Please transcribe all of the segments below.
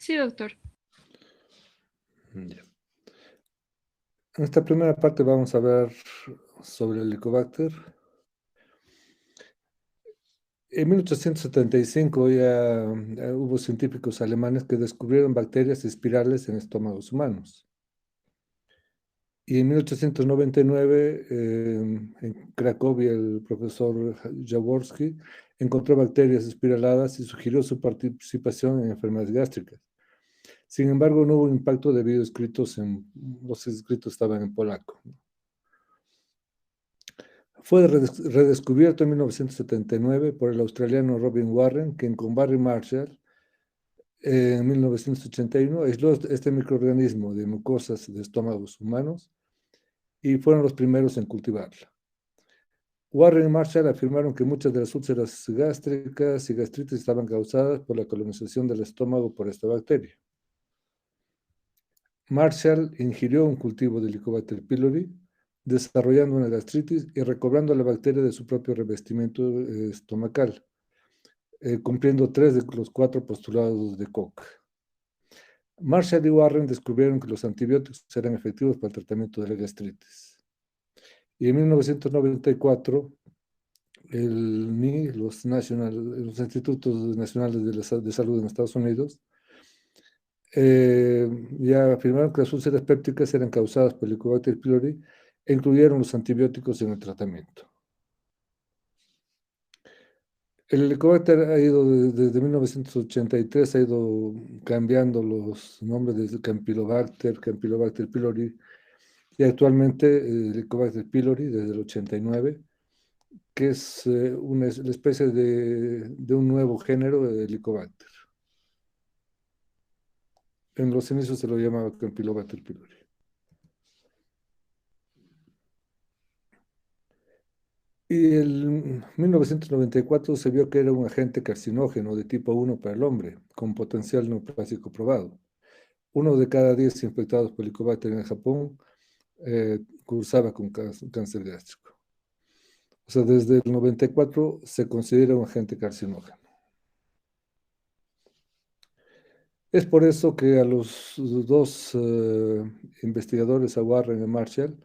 Sí, doctor. Ya. En esta primera parte vamos a ver sobre el Helicobacter. En 1875 ya hubo científicos alemanes que descubrieron bacterias espirales en estómagos humanos. Y en 1899, en Cracovia, el profesor Jaworski encontró bacterias espiraladas y sugirió su participación en enfermedades gástricas. Sin embargo, no hubo impacto debido a los escritos estaban en polaco. Fue redescubierto en 1979 por el australiano Robin Warren, quien con Barry Marshall en 1981 aisló este microorganismo de mucosas de estómagos humanos y fueron los primeros en cultivarla. Warren y Marshall afirmaron que muchas de las úlceras gástricas y gastritis estaban causadas por la colonización del estómago por esta bacteria. Marshall ingirió un cultivo de Helicobacter pylori, desarrollando una gastritis y recobrando la bacteria de su propio revestimiento estomacal, cumpliendo 3 de los 4 postulados de Koch. Marshall y Warren descubrieron que los antibióticos eran efectivos para el tratamiento de la gastritis. Y en 1994, el NI, los Institutos Nacionales de Salud en Estados Unidos, ya afirmaron que las úlceras pépticas eran causadas por Helicobacter pylori e incluyeron los antibióticos en el tratamiento. El Helicobacter ha ido desde 1983, ha ido cambiando los nombres de Campylobacter, Campylobacter pylori, y actualmente el Helicobacter pylori desde el 89, que es la especie de un nuevo género de Helicobacter. En los inicios se lo llamaba Campylobacter pylori. Y en 1994 se vio que era un agente carcinógeno de tipo 1 para el hombre, con potencial neoplásico probado. 1 de cada 10 infectados por Helicobacter en Japón cursaba con cáncer gástrico. O sea, desde el 94 se considera un agente carcinógeno. Es por eso que a los dos investigadores, a Warren y Marshall,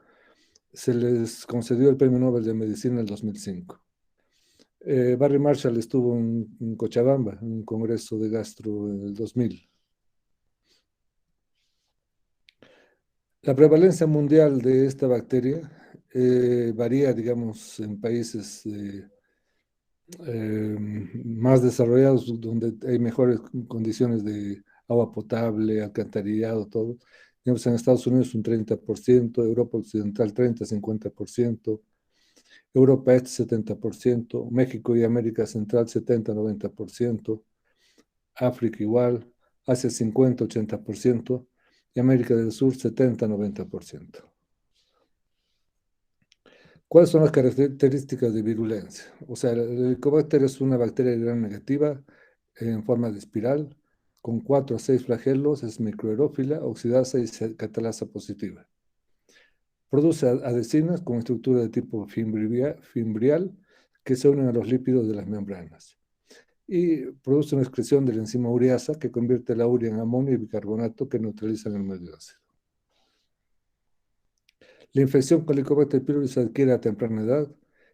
se les concedió el Premio Nobel de Medicina en el 2005. Barry Marshall estuvo en Cochabamba, en un congreso de gastro en el 2000. La prevalencia mundial de esta bacteria varía, digamos, en países más desarrollados, donde hay mejores condiciones de agua potable, alcantarillado, todo. Digamos, en Estados Unidos un 30%, Europa Occidental 30-50%, Europa Este 70%, México y América Central 70-90%, África igual, Asia 50-80% y América del Sur 70-90%. ¿Cuáles son las características de virulencia? O sea, el Helicobacter es una bacteria gram negativa en forma de espiral, con 4 a 6 flagelos, es microaerófila, oxidasa y catalasa positiva. Produce adhesinas con estructura de tipo fimbrial que se unen a los lípidos de las membranas. Y produce una excreción de la enzima ureasa que convierte la urea en amonio y bicarbonato que neutralizan el medio ácido. La infección con Helicobacter pylori se adquiere a temprana edad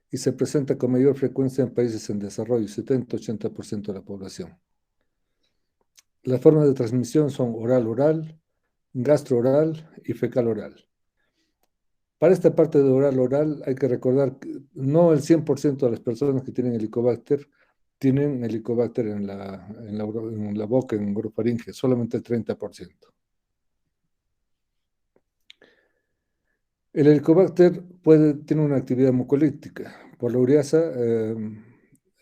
y se presenta con mayor frecuencia en países en desarrollo, 70-80% de la población. Las formas de transmisión son oral-oral, gastro-oral y fecal-oral. Para esta parte de oral-oral hay que recordar que no el 100% de las personas que tienen Helicobacter tienen Helicobacter en la boca, en orofaringe, solamente el 30%. El Helicobacter tiene una actividad mucolítica. Por la ureasa,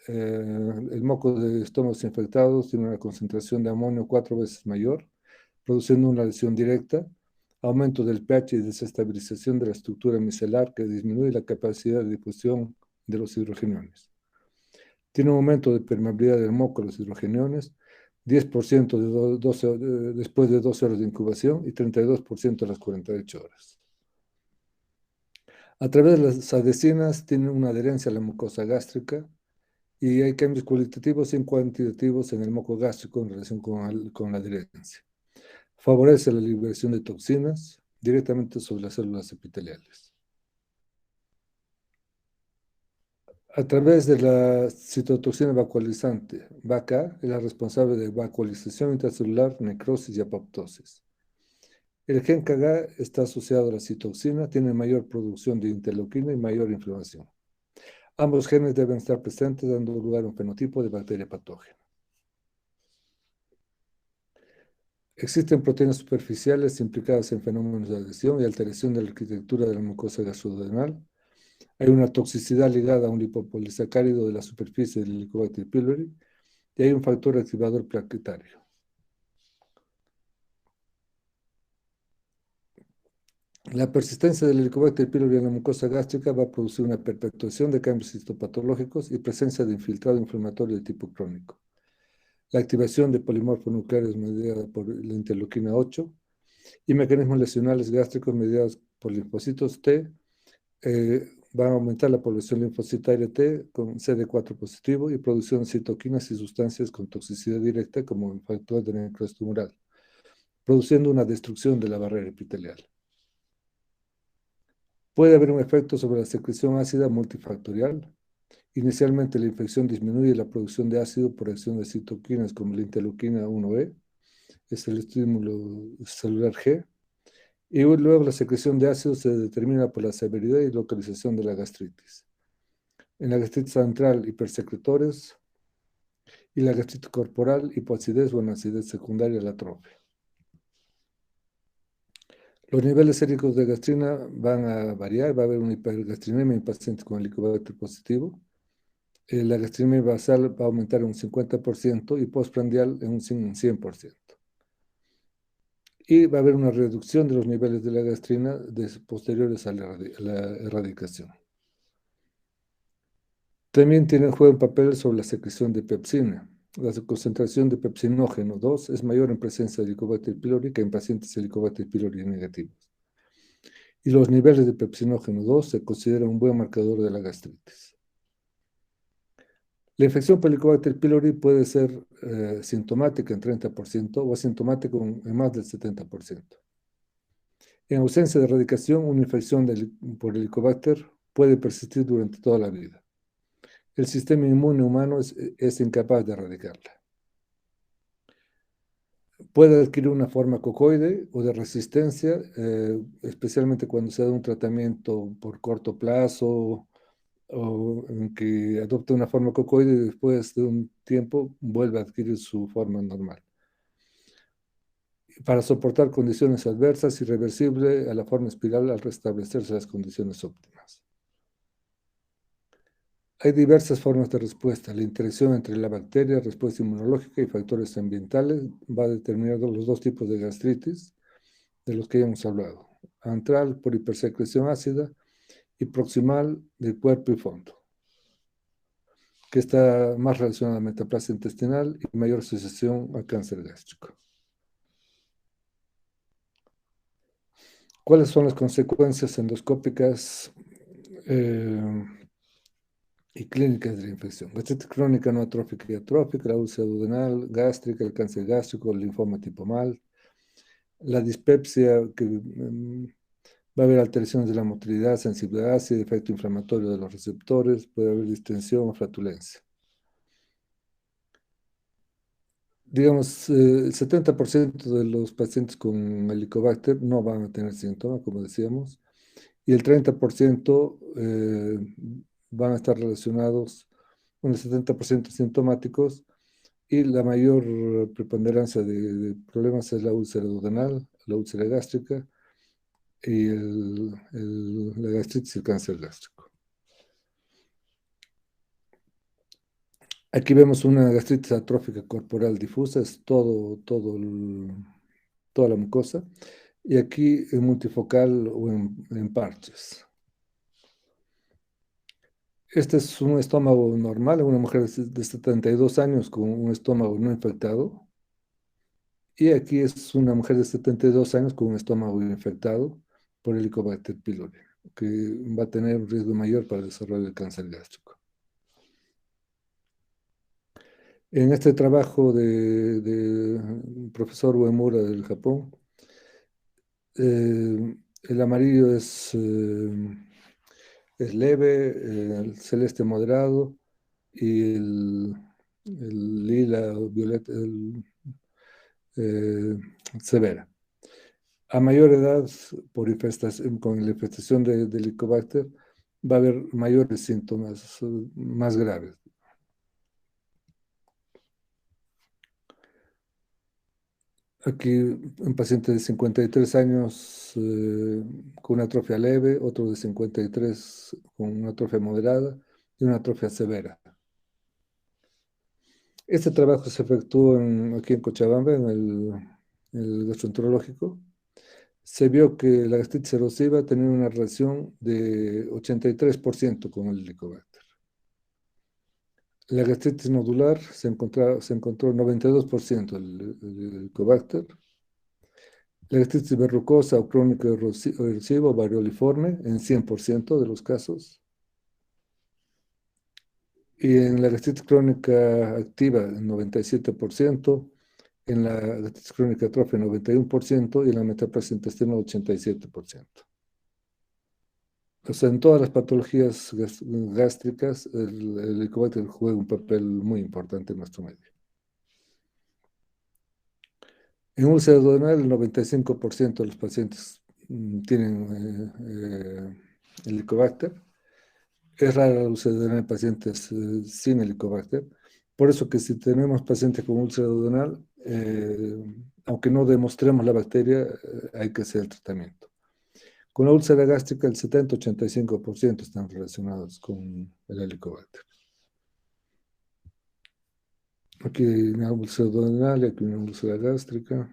el moco de estómagos infectados tiene una concentración de amonio 4 veces mayor, produciendo una lesión directa, aumento del pH y desestabilización de la estructura micelar que disminuye la capacidad de difusión de los hidrogeniones. Tiene un aumento de permeabilidad del moco a los hidrogeniones, 10% después de 12 horas de incubación y 32% a las 48 horas. A través de las adhesinas tiene una adherencia a la mucosa gástrica y hay cambios cualitativos y cuantitativos en el moco gástrico en relación con la adherencia. Favorece la liberación de toxinas directamente sobre las células epiteliales. A través de la citotoxina vacuolizante, VACA, es la responsable de vacuolización intracelular, necrosis y apoptosis. El gen KGA está asociado a la citoxina, tiene mayor producción de interleuquina y mayor inflamación. Ambos genes deben estar presentes, dando lugar a un fenotipo de bacteria patógena. Existen proteínas superficiales implicadas en fenómenos de adhesión y alteración de la arquitectura de la mucosa gastrodenal. Hay una toxicidad ligada a un lipopolisacárido de la superficie del Helicobacter pylori y hay un factor activador plaquetario. La persistencia del Helicobacter pylori en la mucosa gástrica va a producir una perpetuación de cambios histopatológicos y presencia de infiltrado inflamatorio de tipo crónico. La activación de polimorfos nucleares mediada por la interleuquina 8 y mecanismos lesionales gástricos mediados por linfocitos T van a aumentar la población linfocitaria T con CD4 positivo y producción de citoquinas y sustancias con toxicidad directa como el factor de necrosis tumoral, produciendo una destrucción de la barrera epitelial. Puede haber un efecto sobre la secreción ácida multifactorial. Inicialmente la infección disminuye la producción de ácido por acción de citoquinas como la interleuquina 1E, es el estímulo celular G, y luego la secreción de ácido se determina por la severidad y localización de la gastritis. En la gastritis central, hipersecretores, y la gastritis corporal, hipoacidez o en acidez secundaria a la atrofia. Los niveles séricos de gastrina van a variar, va a haber una hipergastrinemia en pacientes con helicobacter positivo. La gastrinemia basal va a aumentar un 50% y postprandial en un 100%. Y va a haber una reducción de los niveles de la gastrina posteriores a la erradicación. También juega un papel sobre la secreción de pepsina. La concentración de pepsinógeno 2 es mayor en presencia de Helicobacter pylori que en pacientes Helicobacter pylori negativos. Y los niveles de pepsinógeno 2 se consideran un buen marcador de la gastritis. La infección por Helicobacter pylori puede ser sintomática en 30% o asintomática en más del 70%. En ausencia de erradicación, una infección por Helicobacter puede persistir durante toda la vida. El sistema inmune humano es incapaz de erradicarla. Puede adquirir una forma cocoide o de resistencia, especialmente cuando se da un tratamiento por corto plazo o en que adopta una forma cocoide y después de un tiempo vuelve a adquirir su forma normal. Para soportar condiciones adversas, irreversible a la forma espiral al restablecerse las condiciones óptimas. Hay diversas formas de respuesta. La interacción entre la bacteria, respuesta inmunológica y factores ambientales va a determinar los dos tipos de gastritis de los que ya hemos hablado. Antral por hipersecreción ácida y proximal de cuerpo y fondo, que está más relacionada a metaplasia intestinal y mayor asociación al cáncer gástrico. ¿Cuáles son las consecuencias endoscópicas y clínicas de la infección? Gastritis crónica no atrófica y atrófica, la úlcera duodenal, gástrica, el cáncer gástrico, el linfoma tipo MAL, la dispepsia, que va a haber alteraciones de la motilidad, sensibilidad ácida, efecto inflamatorio de los receptores, puede haber distensión o flatulencia. Digamos, el 70% de los pacientes con Helicobacter no van a tener síntomas, como decíamos, y el 30% van a estar relacionados con el 70% sintomáticos y la mayor preponderancia de problemas es la úlcera duodenal, la úlcera gástrica y la gastritis y el cáncer gástrico. Aquí vemos una gastritis atrófica corporal difusa, es toda la mucosa, y aquí en multifocal o en parches. Este es un estómago normal, una mujer de 72 años con un estómago no infectado. Y aquí es una mujer de 72 años con un estómago infectado por Helicobacter pylori, que va a tener un riesgo mayor para el desarrollo del cáncer gástrico. En este trabajo de profesor Uemura del Japón, el amarillo es leve, el celeste moderado y el lila o violeta eh, severa. A mayor edad, con la infestación de Helicobacter, va a haber mayores síntomas más graves. Aquí un paciente de 53 años con una atrofia leve, otro de 53 con una atrofia moderada y una atrofia severa. Este trabajo se efectuó aquí en Cochabamba, el gastroenterológico. Se vio que la gastritis erosiva tenía una relación de 83% con el Helicobacter. La gastritis nodular se encontró 92% el Helicobacter. La gastritis verrucosa o crónico erosivo varioliforme en 100% de los casos. Y en la gastritis crónica activa en 97%, en la gastritis crónica atrofia 91% y en la metaplasia intestinal 87%. O sea, en todas las patologías gástricas, el Helicobacter juega un papel muy importante en nuestro medio. En úlcera duodenal, el 95% de los pacientes tienen Helicobacter. Es rara la úlcera duodenal en pacientes sin Helicobacter. Por eso que si tenemos pacientes con úlcera duodenal, aunque no demostremos la bacteria, hay que hacer el tratamiento. Con la úlcera gástrica, el 70-85% están relacionados con el Helicobacter. Aquí hay una úlcera duodenal y aquí una úlcera gástrica.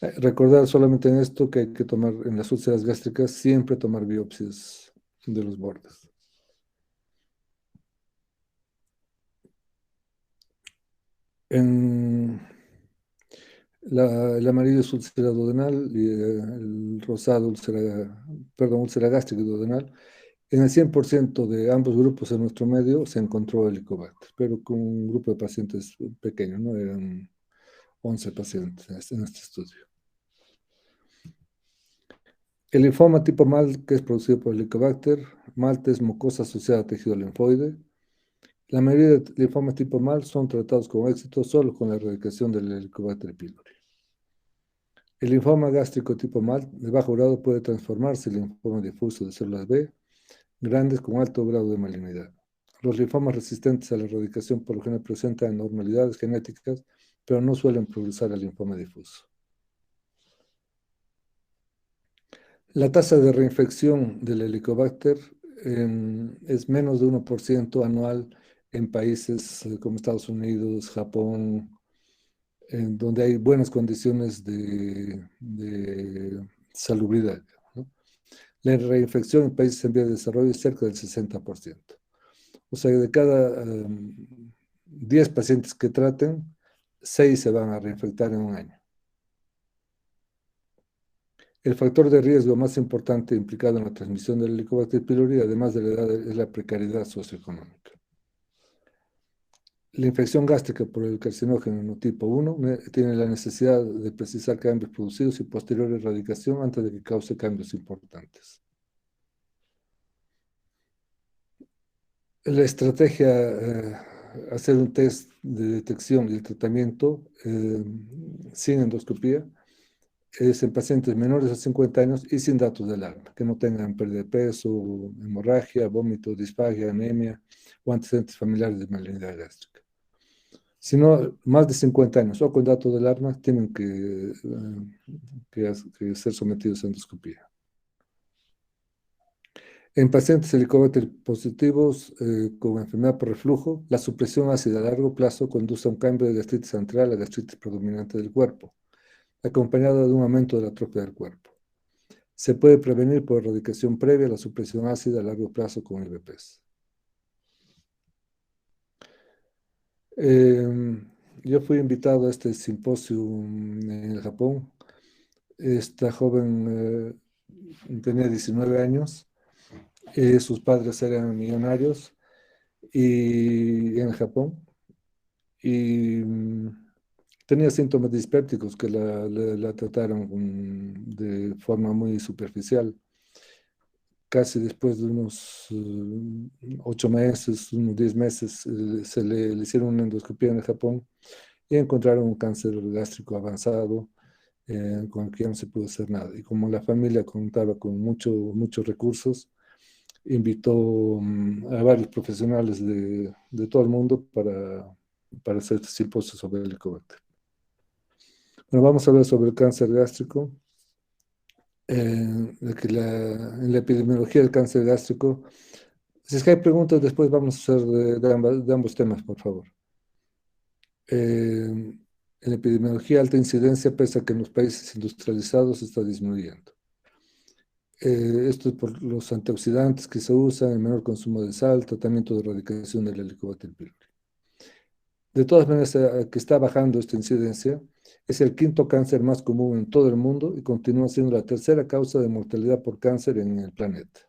Recordar solamente en esto que hay que tomar, en las úlceras gástricas, siempre tomar biopsias de los bordes. En el amarillo es úlcera duodenal y el rosado úlcera gástrica y duodenal. En el 100% de ambos grupos en nuestro medio se encontró Helicobacter, pero con un grupo de pacientes pequeño, ¿no? Eran 11 pacientes en este estudio. El linfoma tipo MALT, que es producido por Helicobacter, MALT es mucosa asociada a tejido linfoide. La mayoría de linfomas tipo MALT son tratados con éxito solo con la erradicación del Helicobacter pylori. El linfoma gástrico tipo MALT de bajo grado puede transformarse en linfoma difuso de células B, grandes con alto grado de malignidad. Los linfomas resistentes a la erradicación por lo general presentan anormalidades genéticas, pero no suelen progresar al linfoma difuso. La tasa de reinfección del Helicobacter es menos de 1% anual en países como Estados Unidos, Japón, en donde hay buenas condiciones de salubridad, ¿no? La reinfección en países en vías de desarrollo es cerca del 60%. O sea, de cada 10 pacientes que traten, 6 se van a reinfectar en un año. El factor de riesgo más importante implicado en la transmisión del Helicobacter pylori, además de la edad, es la precariedad socioeconómica. La infección gástrica por el carcinógeno tipo 1 tiene la necesidad de precisar cambios producidos y posterior erradicación antes de que cause cambios importantes. La estrategia, hacer un test de detección y el tratamiento sin endoscopía, es en pacientes menores a 50 años y sin datos de alarma, que no tengan pérdida de peso, hemorragia, vómito, disfagia, anemia o antecedentes familiares de malignidad gástrica. Si no, más de 50 años o con datos de alarma, tienen que ser sometidos a endoscopía. En pacientes helicobacter positivos con enfermedad por reflujo, la supresión ácida a largo plazo conduce a un cambio de gastritis central a gastritis predominante del cuerpo, acompañado de un aumento de la atrofia del cuerpo. Se puede prevenir por erradicación previa a la supresión ácida a largo plazo con IBPs. Yo fui invitado a este simposio en el Japón. Esta joven tenía 19 años, sus padres eran millonarios y en Japón, y tenía síntomas dispépticos que la trataron de forma muy superficial. Casi después de unos 8 meses, unos 10 meses, le hicieron una endoscopia en Japón y encontraron un cáncer gástrico avanzado con el que ya no se pudo hacer nada. Y como la familia contaba con muchos recursos, invitó a varios profesionales de todo el mundo para hacer este simposio sobre el Helicobacter. Bueno, vamos a hablar sobre el cáncer gástrico. En la epidemiología del cáncer gástrico, si es que hay preguntas, después vamos a hacer de ambos temas, por favor. En la epidemiología, alta incidencia, pese a que en los países industrializados está disminuyendo. Esto es por los antioxidantes que se usan, el menor consumo de sal, tratamiento de erradicación del Helicobacter pylori. De todas maneras, que está bajando esta incidencia, es el quinto cáncer más común en todo el mundo y continúa siendo la tercera causa de mortalidad por cáncer en el planeta.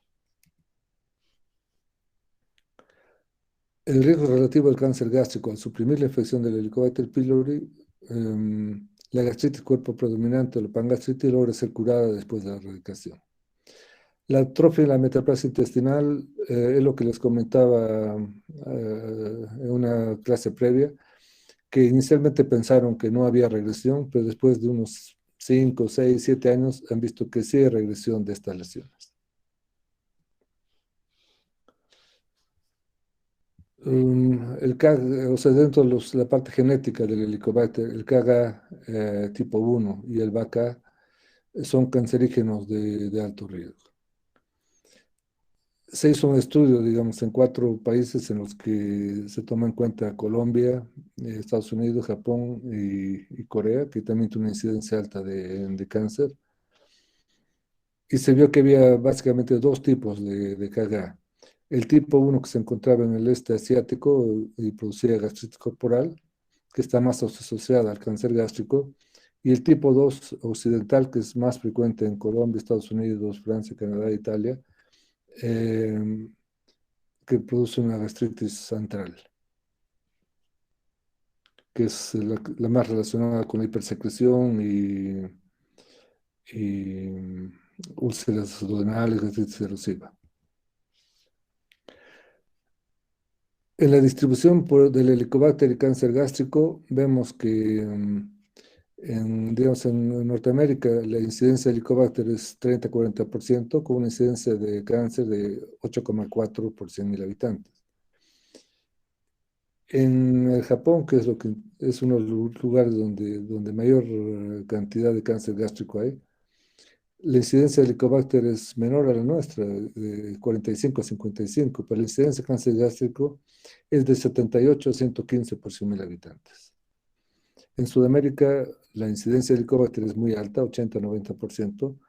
El riesgo relativo al cáncer gástrico al suprimir la infección del Helicobacter pylori, la gastritis cuerpo predominante o la pangastritis logra ser curada después de la erradicación. La atrofia y la metaplasia intestinal es lo que les comentaba en una clase previa, que inicialmente pensaron que no había regresión, pero después de unos 5, 6, 7 años han visto que sí hay regresión de estas lesiones. El KAG, o sea, dentro de la parte genética del Helicobacter, el KAGA tipo 1 y el BACA son cancerígenos de alto riesgo. Se hizo un estudio, digamos, en 4 países en los que se toma en cuenta Colombia, Estados Unidos, Japón y Corea, que también tiene una incidencia alta de cáncer. Y se vio que había básicamente dos tipos de KGA. El tipo 1 que se encontraba en el este asiático y producía gastritis corporal, que está más asociada al cáncer gástrico, y el tipo 2 occidental, que es más frecuente en Colombia, Estados Unidos, Francia, Canadá, Italia, eh, que produce una gastritis central, que es la más relacionada con la hipersecreción y úlceras duodenales, gastritis erosiva. En la distribución del Helicobacter y cáncer gástrico, vemos que digamos, en Norteamérica la incidencia de Helicobacter es 30-40%, con una incidencia de cáncer de 8,4 por 100.000 habitantes. En el Japón, que es es uno de los lugares donde mayor cantidad de cáncer gástrico hay, la incidencia de Helicobacter es menor a la nuestra, de 45 a 55, pero la incidencia de cáncer gástrico es de 78 a 115 por 100.000 habitantes. En Sudamérica, la incidencia de Helicobacter es muy alta, 80 a 90%,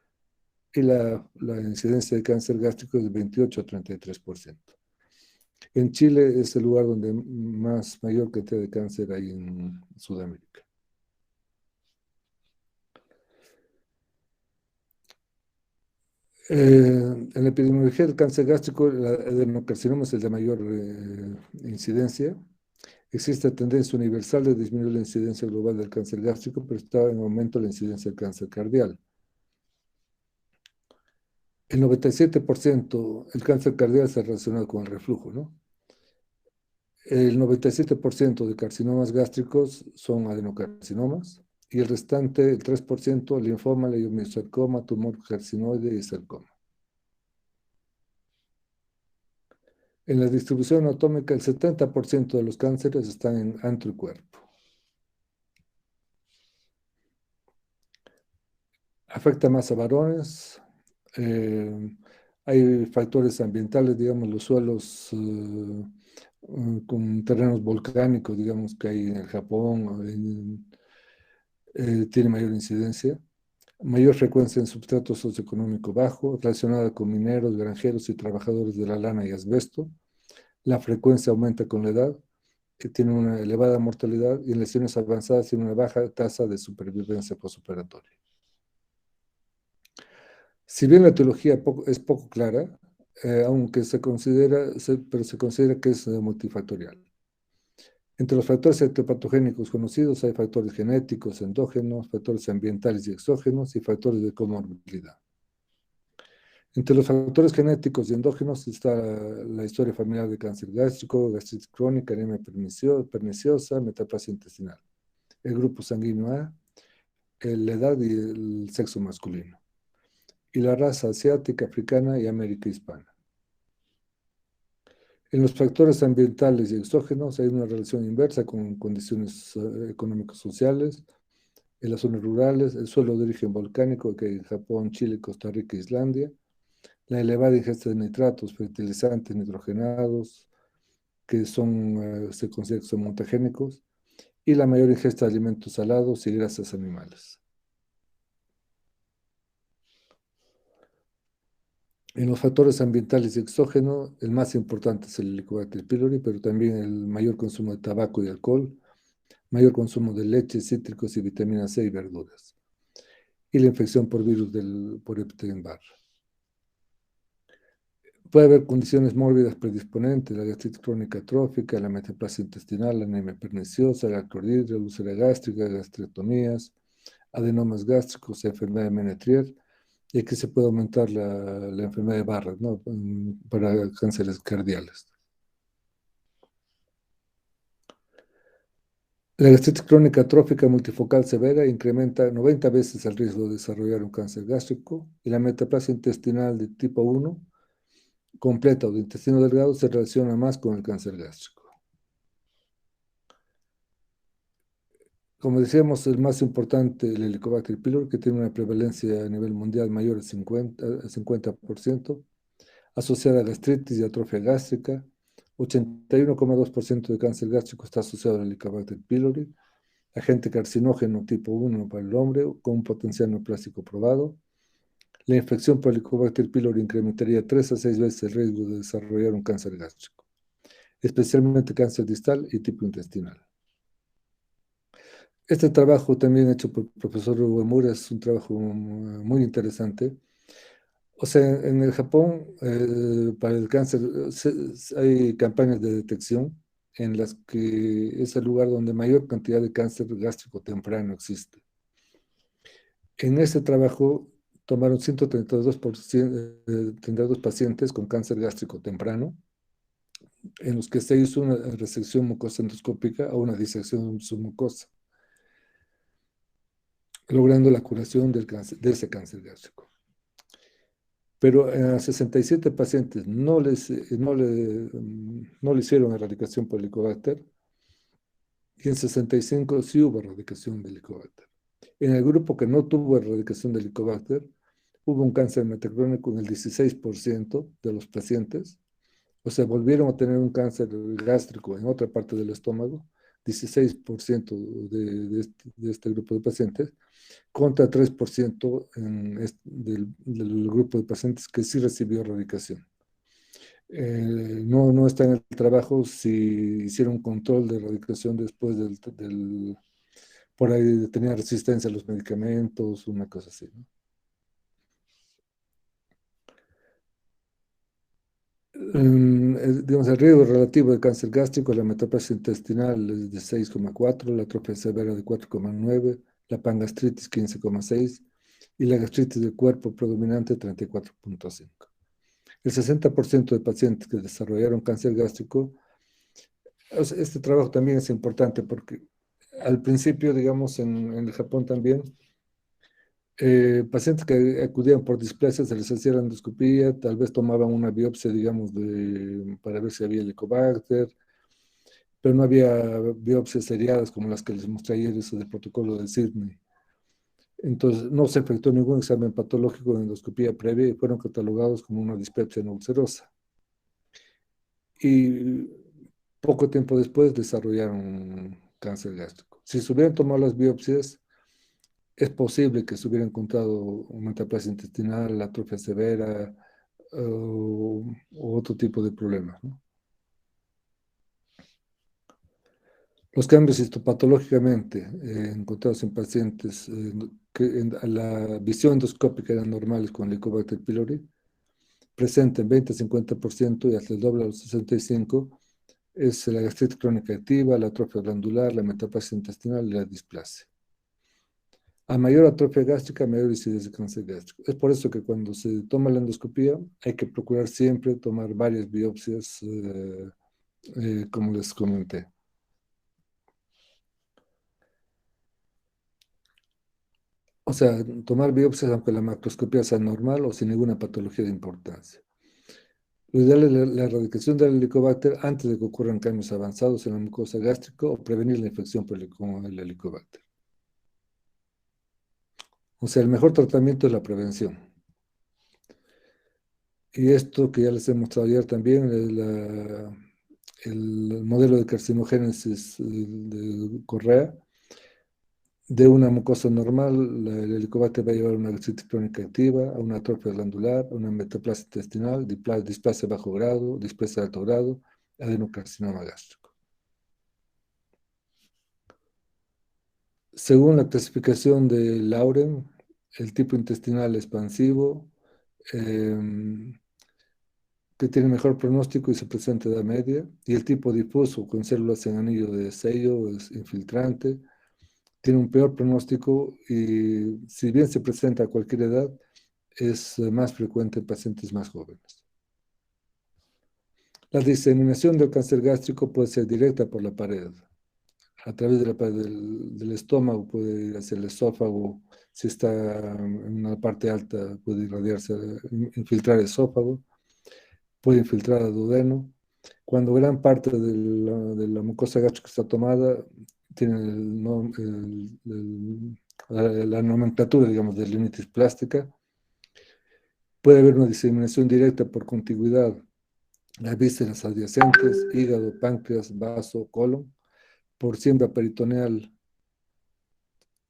y la incidencia de cáncer gástrico es de 28 a 33%. En Chile es el lugar donde mayor cantidad de cáncer hay en Sudamérica. En la epidemiología del cáncer gástrico, el adenocarcinoma es el de mayor incidencia. Existe tendencia universal de disminuir la incidencia global del cáncer gástrico, pero está en aumento la incidencia del cáncer cardial. El 97% el cáncer cardial está relacionado con el reflujo, ¿no? El 97% de carcinomas gástricos son adenocarcinomas y el restante, el 3%, linfoma, leiomiosarcoma, tumor carcinoide y sarcoma. En la distribución anatómica, el 70% de los cánceres están en antro y cuerpo. Afecta más a varones. Hay factores ambientales, digamos, los suelos con terrenos volcánicos, digamos, que hay en el Japón, tiene mayor incidencia. Mayor frecuencia en substrato socioeconómico bajo, relacionada con mineros, granjeros y trabajadores de la lana y asbesto. La frecuencia aumenta con la edad, que tiene una elevada mortalidad y en lesiones avanzadas tiene una baja tasa de supervivencia postoperatoria. Si bien la etiología es poco clara, aunque pero se considera que es multifactorial. Entre los factores etiopatogénicos conocidos hay factores genéticos, endógenos, factores ambientales y exógenos y factores de comorbilidad. Entre los factores genéticos y endógenos está la historia familiar de cáncer gástrico, gastritis crónica, anemia perniciosa, metaplasia intestinal, el grupo sanguíneo A, la edad y el sexo masculino, y la raza asiática, africana y América hispana. En los factores ambientales y exógenos hay una relación inversa con condiciones económicas sociales. En las zonas rurales, el suelo de origen volcánico que hay en Japón, Chile, Costa Rica e Islandia, la elevada ingesta de nitratos, fertilizantes nitrogenados, que se considera que son mutagénicos, y la mayor ingesta de alimentos salados y grasas animales. En los factores ambientales y exógenos, el más importante es el Helicobacter pylori, pero también el mayor consumo de tabaco y alcohol, mayor consumo de leche, cítricos y vitamina C y verduras, y la infección por virus por Epstein-Barr. Puede haber condiciones mórbidas predisponentes, la gastritis crónica atrófica, la metaplasia intestinal, la anemia perniciosa, la clorhidria, la úlcera gástrica, gastrectomías, adenomas gástricos, enfermedad de Menetrier, y aquí se puede aumentar la enfermedad de Barrett, ¿no? Para cánceres cardiales. La gastritis crónica atrófica multifocal severa incrementa 90 veces el riesgo de desarrollar un cáncer gástrico, y la metaplasia intestinal de tipo 1 completa o de intestino delgado se relaciona más con el cáncer gástrico. Como decíamos, el más importante, el Helicobacter pylori, que tiene una prevalencia a nivel mundial mayor al 50%, asociada a gastritis y atrofia gástrica. 81,2% de cáncer gástrico está asociado al Helicobacter pylori, agente carcinógeno tipo 1 para el hombre, con un potencial neoplásico probado. La infección por Helicobacter pylori incrementaría 3 a 6 veces el riesgo de desarrollar un cáncer gástrico, especialmente cáncer distal y tipo intestinal. Este trabajo también hecho por el profesor Uemura es un trabajo muy interesante. O sea, en el Japón, para el cáncer, hay campañas de detección en las que es el lugar donde mayor cantidad de cáncer gástrico temprano existe. En este trabajo tomaron 132 pacientes con cáncer gástrico temprano, en los que se hizo una resección mucosa endoscópica o una disección submucosa, logrando la curación de ese cáncer gástrico. Pero a 67 pacientes no le hicieron erradicación por Helicobacter, y en 65 sí hubo erradicación de Helicobacter. En el grupo que no tuvo erradicación de Helicobacter, hubo un cáncer metacrónico en el 16% de los pacientes, o sea, volvieron a tener un cáncer gástrico en otra parte del estómago, 16% de este grupo de pacientes, contra 3% del grupo de pacientes que sí recibió erradicación. No está en el trabajo si hicieron control de erradicación después por ahí tenía resistencia a los medicamentos, una cosa así, ¿no? Digamos, el riesgo relativo de cáncer gástrico, la metaplasia intestinal es de 6,4, la atrofia severa de 4,9, la pangastritis 15,6 y la gastritis del cuerpo predominante 34,5. El 60% de pacientes que desarrollaron cáncer gástrico, o sea, este trabajo también es importante porque al principio, digamos, en el Japón también, pacientes que acudían por displasia se les hacía la endoscopía, tal vez tomaban una biopsia, digamos, para ver si había helicobacter, pero no había biopsias seriadas como las que les mostré ayer, eso del protocolo de Sydney. Entonces, no se efectuó ningún examen patológico de endoscopía previa y fueron catalogados como una dispepsia no ulcerosa. Y poco tiempo después desarrollaron cáncer gástrico. Si se hubieran tomado las biopsias, es posible que se hubiera encontrado una metaplasia intestinal, atrofia severa o otro tipo de problemas, ¿no? Los cambios histopatológicamente encontrados en pacientes que a la visión endoscópica eran normales con Helicobacter pylori, presente en 20-50% y hasta el doble a los 65%, Es la gastritis crónica activa, la atrofia glandular, la metaplasia intestinal y la displasia. A mayor atrofia gástrica, mayor incidencia de cáncer gástrico. Es por eso que cuando se toma la endoscopía hay que procurar siempre tomar varias biopsias, como les comenté. O sea, tomar biopsias aunque la macroscopía sea normal o sin ninguna patología de importancia. Lo ideal es la erradicación del Helicobacter antes de que ocurran cambios avanzados en la mucosa gástrica o prevenir la infección por con el Helicobacter. O sea, el mejor tratamiento es la prevención. Y esto que ya les he mostrado ayer también, el modelo de carcinogénesis de Correa, de una mucosa normal, el helicobacter va a llevar a una gastritis crónica activa, a una atrofia glandular, a una metaplasia intestinal, displasia de bajo grado, displasia de alto grado, adenocarcinoma gástrico. Según la clasificación de Lauren, el tipo intestinal expansivo, que tiene mejor pronóstico y se presenta a edad media, y el tipo difuso con células en anillo de sello, es infiltrante, tiene un peor pronóstico y si bien se presenta a cualquier edad, es más frecuente en pacientes más jóvenes. La diseminación del cáncer gástrico puede ser directa por la pared. A través de la pared del estómago puede ir hacia el esófago. Si está en una parte alta, puede irradiarse, infiltrar el esófago. Puede infiltrar el duodeno. Cuando gran parte de la mucosa gástrica está tomada, tiene la nomenclatura, digamos, de linitis plástica. Puede haber una diseminación directa por contigüidad, las vísceras adyacentes, hígado, páncreas, vaso, colon, por siembra peritoneal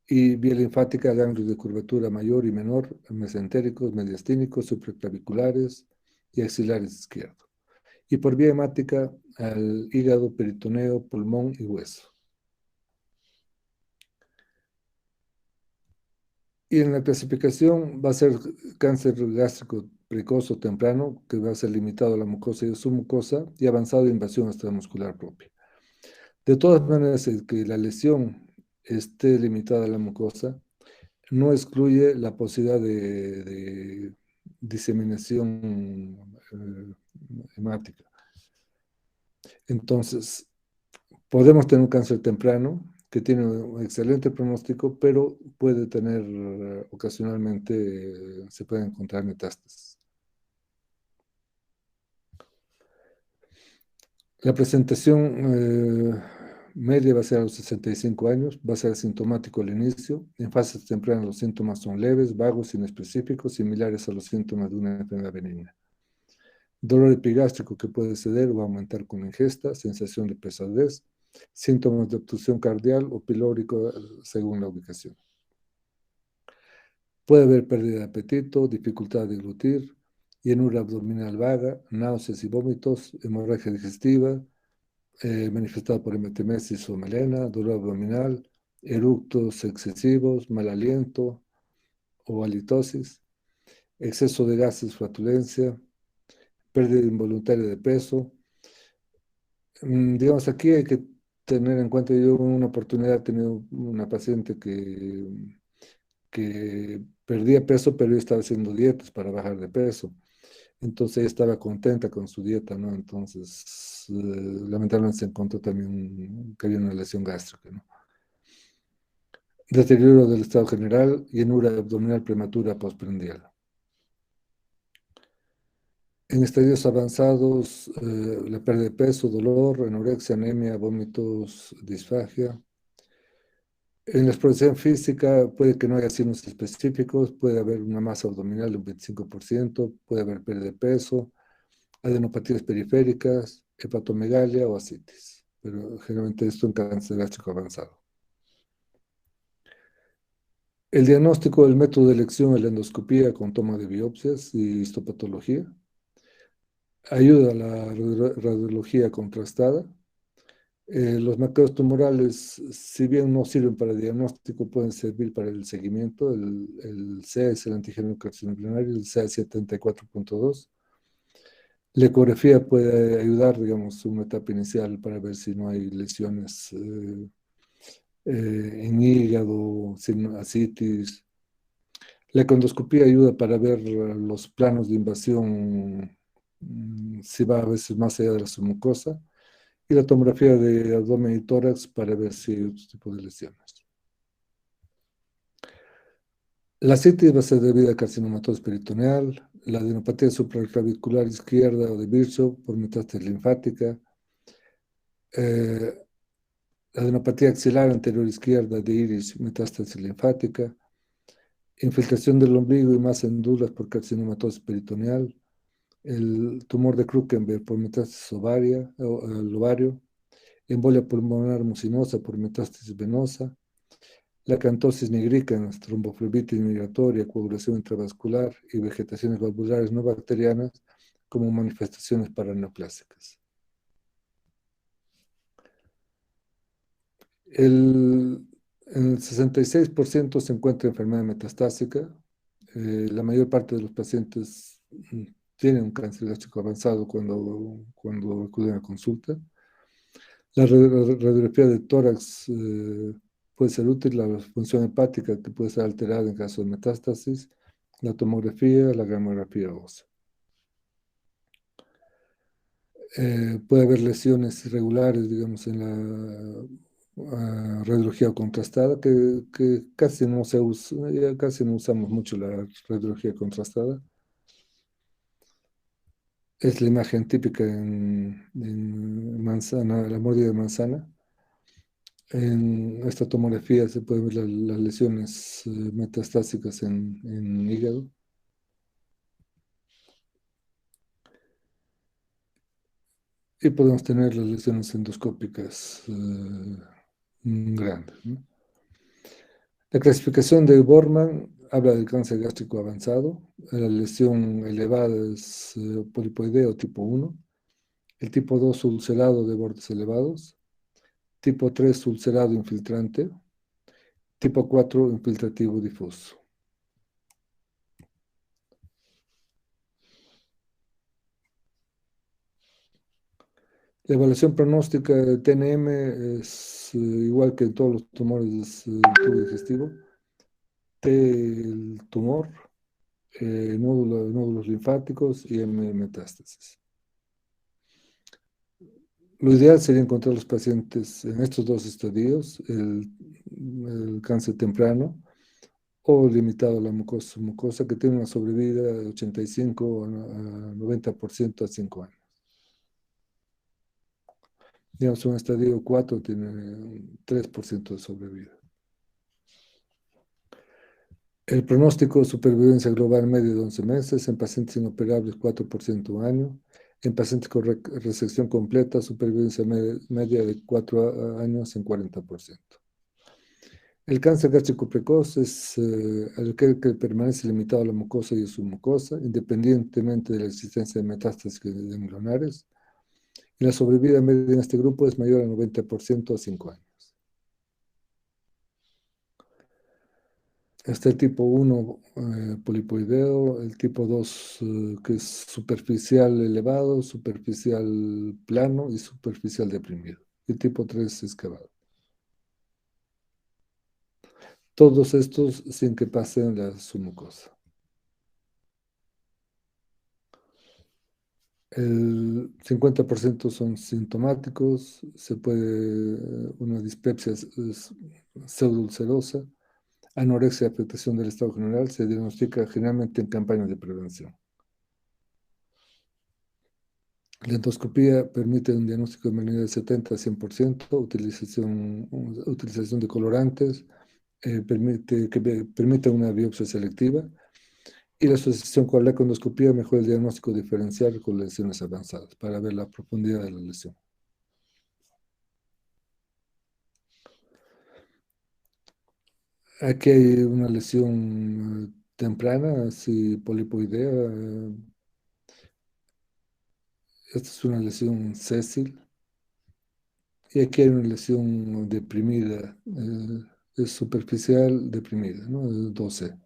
y vía linfática, ganglios de curvatura mayor y menor, mesentéricos, mediastínicos, supraclaviculares y axilares izquierdo. Y por vía hemática al hígado, peritoneo, pulmón y hueso. Y en la clasificación va a ser cáncer gástrico precoz o temprano, que va a ser limitado a la mucosa y a su mucosa, y avanzado de invasión extramuscular propia. De todas maneras, el que la lesión esté limitada a la mucosa no excluye la posibilidad de diseminación hemática. Entonces, podemos tener un cáncer temprano que tiene un excelente pronóstico, pero puede tener ocasionalmente, se pueden encontrar metástasis. La presentación media va a ser a los 65 años, va a ser asintomático al inicio. En fases tempranas los síntomas son leves, vagos, inespecíficos, similares a los síntomas de una enfermedad benigna. Dolor epigástrico que puede ceder o aumentar con ingesta, sensación de pesadez, síntomas de obstrucción cardial o pilórico según la ubicación. Puede haber pérdida de apetito, dificultad de deglutir, llenura abdominal vaga, náuseas y vómitos, hemorragia digestiva, manifestada por emetemesis o melena, dolor abdominal, eructos excesivos, mal aliento o halitosis, exceso de gases, flatulencia, pérdida involuntaria de peso. Digamos, aquí hay que tener en cuenta, yo en una oportunidad he tenido una paciente que perdía peso, pero yo estaba haciendo dietas para bajar de peso. Entonces ella estaba contenta con su dieta, ¿no? Entonces, lamentablemente se encontró también que había una lesión gástrica, ¿no? Deterioro del estado general, llenura abdominal prematura postprandial. En estadios avanzados, la pérdida de peso, dolor, anorexia, anemia, vómitos, disfagia. En la exploración física puede que no haya signos específicos, puede haber una masa abdominal de un 25%, puede haber pérdida de peso, adenopatías periféricas, hepatomegalia o ascitis, pero generalmente esto en cáncer gástrico avanzado. El diagnóstico del método de elección es la endoscopía con toma de biopsias y histopatología. Ayuda a la radiología contrastada. Los marcadores tumorales, si bien no sirven para el diagnóstico, pueden servir para el seguimiento. El CA es el antígeno carcinogénico, el CA 74.2. La ecografía puede ayudar, digamos, en una etapa inicial para ver si no hay lesiones en hígado, sin ascitis. La endoscopía ayuda para ver los planos de invasión, si va a veces más allá de la submucosa, y la tomografía de abdomen y tórax para ver si hay otro tipo de lesiones. La ascitis va a ser debida a carcinomatosis peritoneal, la adenopatía supraclavicular izquierda o de Virchow por metástasis linfática, eh, la adenopatía axilar anterior izquierda de iris, metástasis linfática, infiltración del ombligo y más en dulas por carcinomatosis peritoneal, el tumor de Krukenberg por metástasis al ovario, embolia pulmonar mucinosa por metástasis venosa, la acantosis nigricans, tromboflebitis migratoria, coagulación intravascular y vegetaciones valvulares no bacterianas como manifestaciones paraneoplásicas. En el 66% se encuentra enfermedad metastásica. La mayor parte de los pacientes tienen un cáncer gástrico avanzado cuando acuden a consulta. La radiografía de tórax puede ser útil, la función hepática que puede ser alterada en caso de metástasis, la tomografía, la gamografía ósea. Puede haber lesiones irregulares, digamos, en la radiología contrastada, que casi no se usa, ya casi no usamos mucho la radiología contrastada. Es la imagen típica en manzana, la mordida de manzana. En esta tomografía se pueden ver las lesiones metastásicas en hígado. Y podemos tener las lesiones endoscópicas grandes, ¿no? La clasificación de Borman habla del cáncer gástrico avanzado. La lesión elevada es polipoideo tipo 1. El tipo 2 ulcerado de bordes elevados. Tipo 3 ulcerado infiltrante. Tipo 4 infiltrativo difuso. La evaluación pronóstica de TNM es igual que en todos los tumores del tubo digestivo. T, el tumor, nódulos linfáticos y M, metástasis. Lo ideal sería encontrar los pacientes en estos dos estadios, el cáncer temprano o limitado a la mucosa que tiene una sobrevida de 85 a 90% a 5 años. Digamos, un estadio 4 tiene un 3% de sobrevida. El pronóstico de supervivencia global medio de 11 meses, en pacientes inoperables 4% un año, en pacientes con resección completa, supervivencia media de 4 años en 40%. El cáncer gástrico precoz es aquel que permanece limitado a la mucosa y a su mucosa, independientemente de la existencia de metástasis ganglionares. Y la sobrevida media en este grupo es mayor al 90% a 5 años. Está el tipo 1 polipoideo, el tipo 2 que es superficial elevado, superficial plano y superficial deprimido. Y el tipo 3 excavado. Todos estos sin que pasen la submucosa. El 50% son sintomáticos, se puede una dispepsia pseudoulcerosa, anorexia, afectación del estado general, se diagnostica generalmente en campañas de prevención. La endoscopía permite un diagnóstico de malignidad de 70 a 100%, utilización de colorantes, permite una biopsia selectiva y la asociación con la econdoscopía mejora el diagnóstico diferencial con lesiones avanzadas para ver la profundidad de la lesión. Aquí hay una lesión temprana, así polipoidea. Esta es una lesión sésil. Y aquí hay una lesión deprimida, es superficial deprimida, ¿no? Es 12.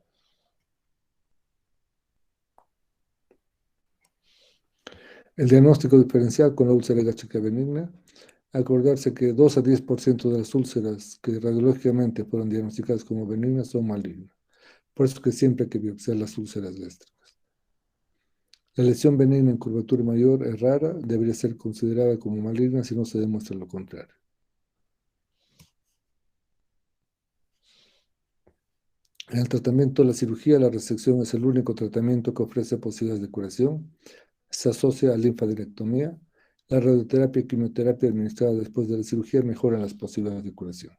El diagnóstico diferencial con la úlcera gástrica benigna. Acordarse que 2 a 10% de las úlceras que radiológicamente fueron diagnosticadas como benignas son malignas. Por eso es que siempre hay que biopsiar las úlceras gástricas. La lesión benigna en curvatura mayor es rara, debería ser considerada como maligna si no se demuestra lo contrario. En el tratamiento de la cirugía, la resección es el único tratamiento que ofrece posibilidades de curación. Se asocia a linfadirectomía. La radioterapia y quimioterapia administrada después de la cirugía mejoran las posibilidades de curación.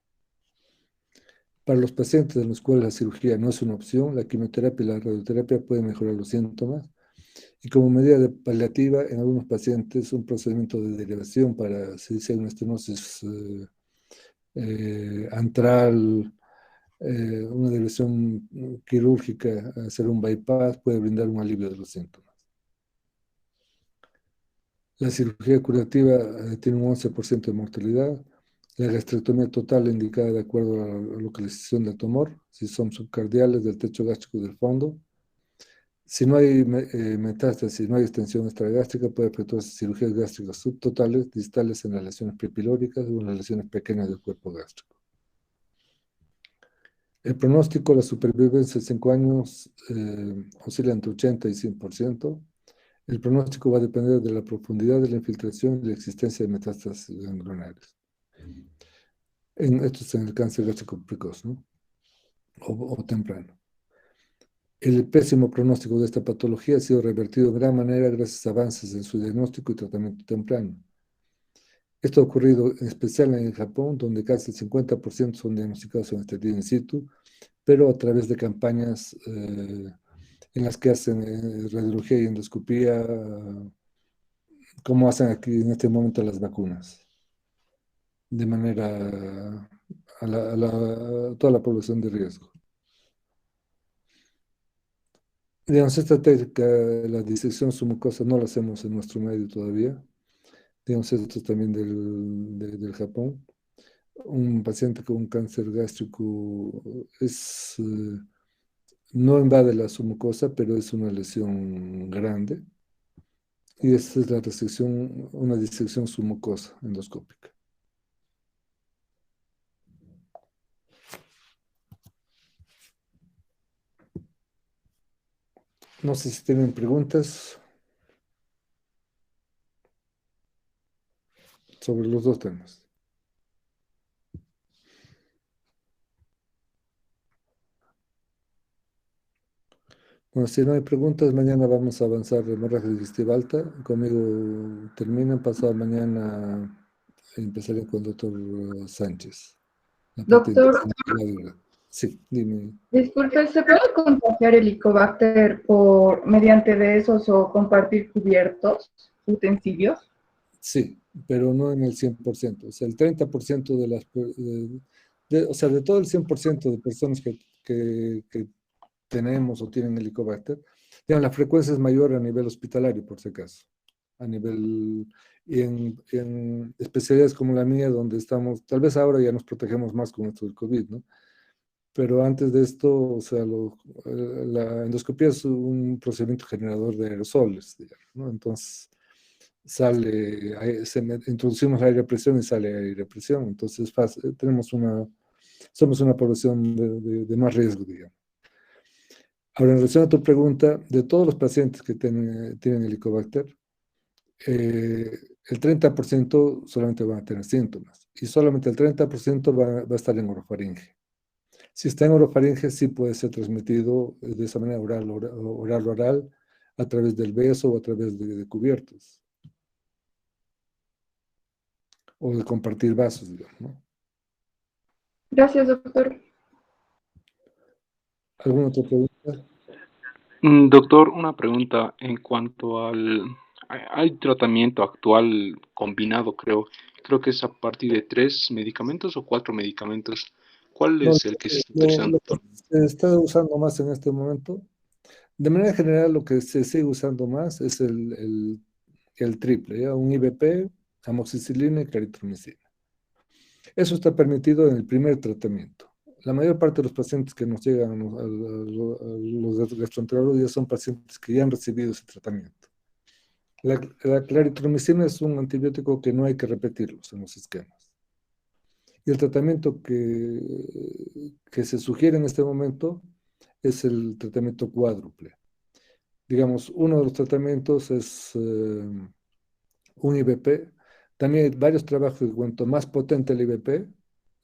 Para los pacientes en los cuales la cirugía no es una opción, la quimioterapia y la radioterapia pueden mejorar los síntomas. Y como medida de paliativa, en algunos pacientes, un procedimiento de derivación para, si dice, una estenosis antral, una derivación quirúrgica, hacer un bypass, puede brindar un alivio de los síntomas. La cirugía curativa tiene un 11% de mortalidad. La gastrectomía total indicada de acuerdo a la localización del tumor, si son subcardiales, del techo gástrico y del fondo. Si no hay metástasis, no hay extensión extragástrica, puede efectuarse cirugías gástricas subtotales, distales en las lesiones prepilóricas o en las lesiones pequeñas del cuerpo gástrico. El pronóstico, la supervivencia de 5 años oscila entre 80 y 100%. El pronóstico va a depender de la profundidad de la infiltración y la existencia de metástasis ganglionares. Esto es en el cáncer gástrico precoz, ¿no? O temprano. El pésimo pronóstico de esta patología ha sido revertido en gran manera gracias a avances en su diagnóstico y tratamiento temprano. Esto ha ocurrido en especial en Japón, donde casi el 50% son diagnosticados en esterilidad in situ, pero a través de campañas en las que hacen radiología y endoscopía, como hacen aquí en este momento las vacunas, de manera a toda la población de riesgo. Digamos, esta técnica, la disección submucosa, no la hacemos en nuestro medio todavía. Digamos, esto es también del Japón. Un paciente con un cáncer gástrico no invade la submucosa, pero es una lesión grande. Y esta es la resección, una disección submucosa endoscópica. No sé si tienen preguntas sobre los dos temas. Bueno, si no hay preguntas, mañana vamos a avanzar de hemorragia digestiva alta. Conmigo terminan, pasado mañana empezaré con el doctor Sánchez. La parte Doctor, de sí, dime. disculpe, ¿se puede contagiar el Helicobacter mediante besos o compartir cubiertos, utensilios? Sí, pero no en el 100%. O sea, el 30% de las, o sea, de todo el 100% de personas que tenemos o tienen Helicobacter, digamos, la frecuencia es mayor a nivel hospitalario, por si acaso. A nivel, y en especialidades como la mía, donde estamos, tal vez ahora ya nos protegemos más con esto del COVID, ¿no? Pero antes de esto, o sea, la endoscopía es un procedimiento generador de aerosoles, digamos, ¿no? Entonces, introducimos aire a presión y sale aire a presión. Entonces, somos una población de más riesgo, digamos. Ahora, en relación a tu pregunta, de todos los pacientes que tienen Helicobacter, el 30% solamente van a tener síntomas y solamente el 30% va a estar en orofaringe. Si está en orofaringe, sí puede ser transmitido de esa manera oral, a través del beso o a través de cubiertos o de compartir vasos, digamos, ¿no? Gracias, doctor. ¿Alguna otra pregunta? Doctor, una pregunta en cuanto al... Hay tratamiento actual combinado, creo que es a partir de 3 medicamentos o 4 medicamentos. ¿Cuál No, es el que se está utilizando, lo que doctor? se está usando más en este momento, de manera general, lo que se sigue usando más es el triple, ¿ya? Un IVP, amoxicilina y claritromicina. Eso está permitido en el primer tratamiento. La mayor parte de los pacientes que nos llegan a los gastroenterólogos ya son pacientes que ya han recibido ese tratamiento. La claritromicina es un antibiótico que no hay que repetirlos en los esquemas. Y el tratamiento que se sugiere en este momento es el tratamiento cuádruple. Digamos, uno de los tratamientos es un IVP. También hay varios trabajos que cuanto más potente el IVP,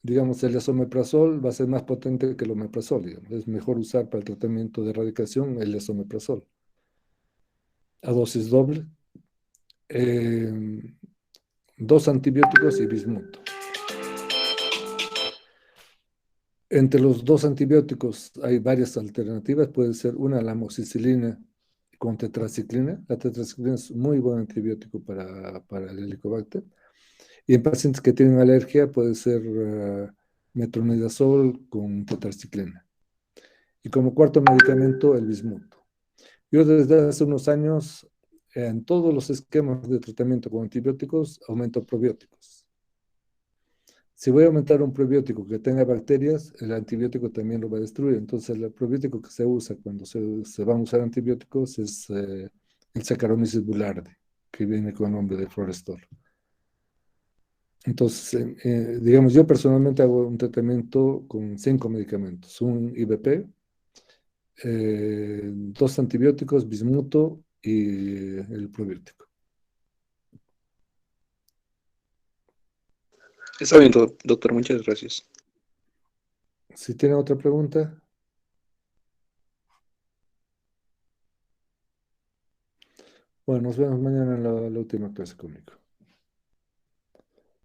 digamos, el esomeprazol va a ser más potente que el omeprazol, digamos. Es mejor usar para el tratamiento de erradicación el esomeprazol a dosis doble, eh, dos antibióticos y bismuto. Entre los dos antibióticos hay varias alternativas. Puede ser una, la amoxicilina con tetraciclina. La tetraciclina es muy buen antibiótico para el helicobacter. Y en pacientes que tienen alergia puede ser metronidazol con tetraciclina. Y como cuarto medicamento, el bismuto. Yo desde hace unos años, en todos los esquemas de tratamiento con antibióticos, aumento probióticos. Si voy a aumentar un probiótico que tenga bacterias, el antibiótico también lo va a destruir. Entonces, el probiótico que se usa cuando se van a usar antibióticos es el Saccharomyces boulardii, que viene con el nombre de Florestol. Entonces, digamos, yo personalmente hago un tratamiento con 5 medicamentos, un IVP, dos antibióticos, bismuto y el probiótico. Está bien, doctor, muchas gracias. Si tienen otra pregunta, bueno, nos vemos mañana en la última clase conmigo.